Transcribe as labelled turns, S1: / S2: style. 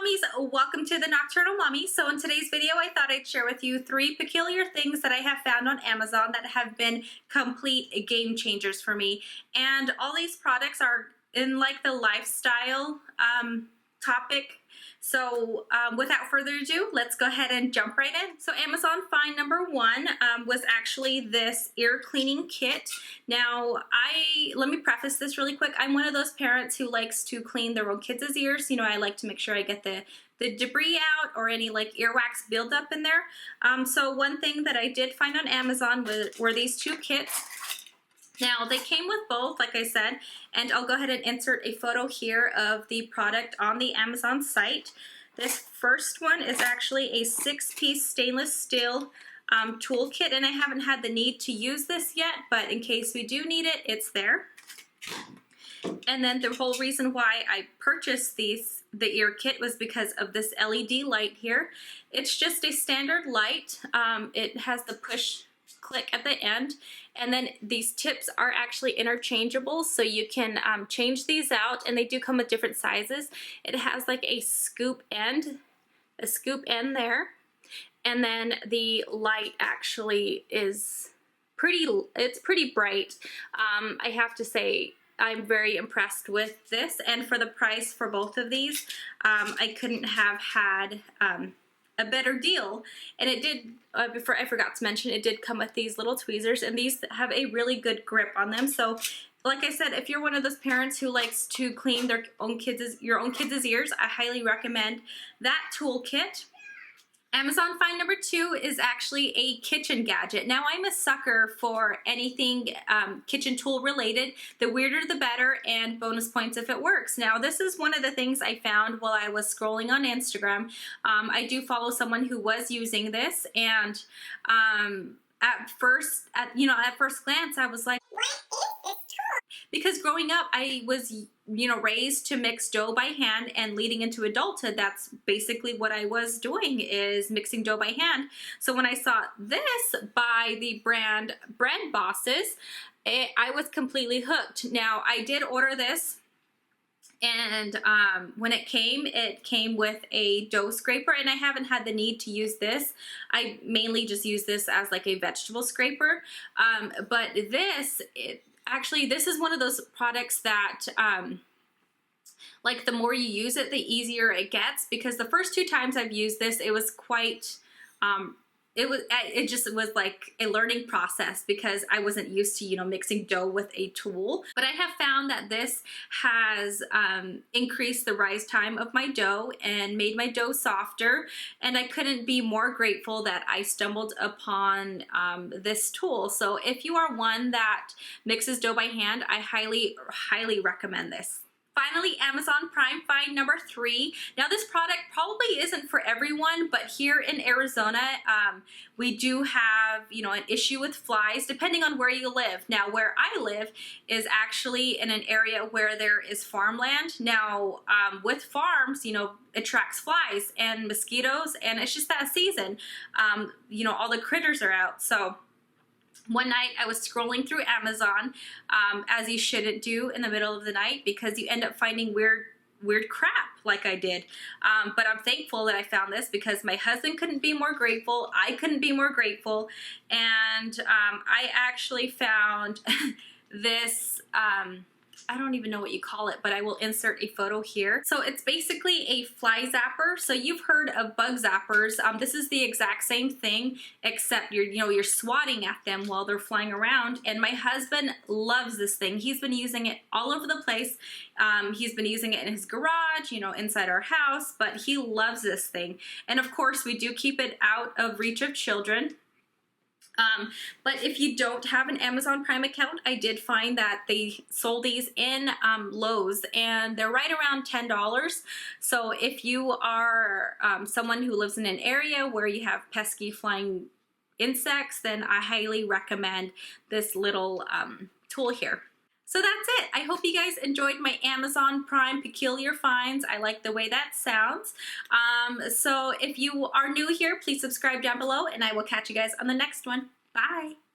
S1: mommies, welcome to the Nocturnal Mommy. So in today's video, I thought I'd share with you 3 peculiar things that I have found on Amazon that have been complete game changers for me. And all these products are in like the lifestyle topic. So without further ado, let's go ahead and jump right in. So Amazon find number 1 was actually this ear cleaning kit. Now, let me preface this really quick. I'm one of those parents who likes to clean their own kids' ears. You know, I like to make sure I get the debris out or any like earwax buildup in there. So one thing that I did find on Amazon were these 2 kits. Now, they came with both, like I said, and I'll go ahead and insert a photo here of the product on the Amazon site. This first one is actually a 6-piece stainless steel toolkit, and I haven't had the need to use this yet, but in case we do need it, it's there. And then the whole reason why I purchased the ear kit was because of this LED light here. It's just a standard light. It has the push click at the end, and then these tips are actually interchangeable, so you can change these out, and they do come with different sizes. It has like a scoop end there, and then the light actually is it's pretty bright. I have to say, I'm very impressed with this, and for the price for both of these, I couldn't have had a better deal. And it did, before I forgot to mention, it did come with these little tweezers, and these have a really good grip on them. So like I said, if you're one of those parents who likes to clean your own kids' ears, I highly recommend that toolkit. Amazon find number 2 is actually a kitchen gadget. Now, I'm a sucker for anything kitchen tool related. The weirder the better, and bonus points if it works. Now, this is one of the things I found while I was scrolling on Instagram. I do follow someone who was using this, and at first glance, I was like, what is this tool? Because growing up, I was raised to mix dough by hand, and leading into adulthood, that's basically what I was doing, is mixing dough by hand. So when I saw this by the brand Bread Bosses, I was completely hooked. Now, I did order this, and when it came with a dough scraper, and I haven't had the need to use this. I mainly just use this as like a vegetable scraper, but this is one of those products that like the more you use it, the easier it gets, because the first 2 times I've used this, it was quite it just was like a learning process, because I wasn't used to mixing dough with a tool. But I have found that this has increased the rise time of my dough and made my dough softer, and I couldn't be more grateful that I stumbled upon this tool. So if you are one that mixes dough by hand, I highly recommend this. Finally, Amazon Prime find number 3. Now, this product probably isn't for everyone, but here in Arizona, we do have, an issue with flies, depending on where you live. Now, where I live is actually in an area where there is farmland. Now, with farms, it attracts flies and mosquitoes, and it's just that season. All the critters are out. So one night I was scrolling through Amazon, as you shouldn't do in the middle of the night, because you end up finding weird crap like I did. But I'm thankful that I found this, because my husband couldn't be more grateful. I couldn't be more grateful. And I actually found this, I don't even know what you call it, but I will insert a photo here. So it's basically a fly zapper. So you've heard of bug zappers. This is the exact same thing, except you're swatting at them while they're flying around. And my husband loves this thing. He's been using it all over the place. He's been using it in his garage, inside our house, but he loves this thing. And of course, we do keep it out of reach of children. But if you don't have an Amazon Prime account, I did find that they sold these in Lowe's, and they're right around $10. So if you are someone who lives in an area where you have pesky flying insects, then I highly recommend this little tool here. So that's it. I hope you guys enjoyed my Amazon Prime peculiar finds. I like the way that sounds. So if you are new here, please subscribe down below, and I will catch you guys on the next one. Bye.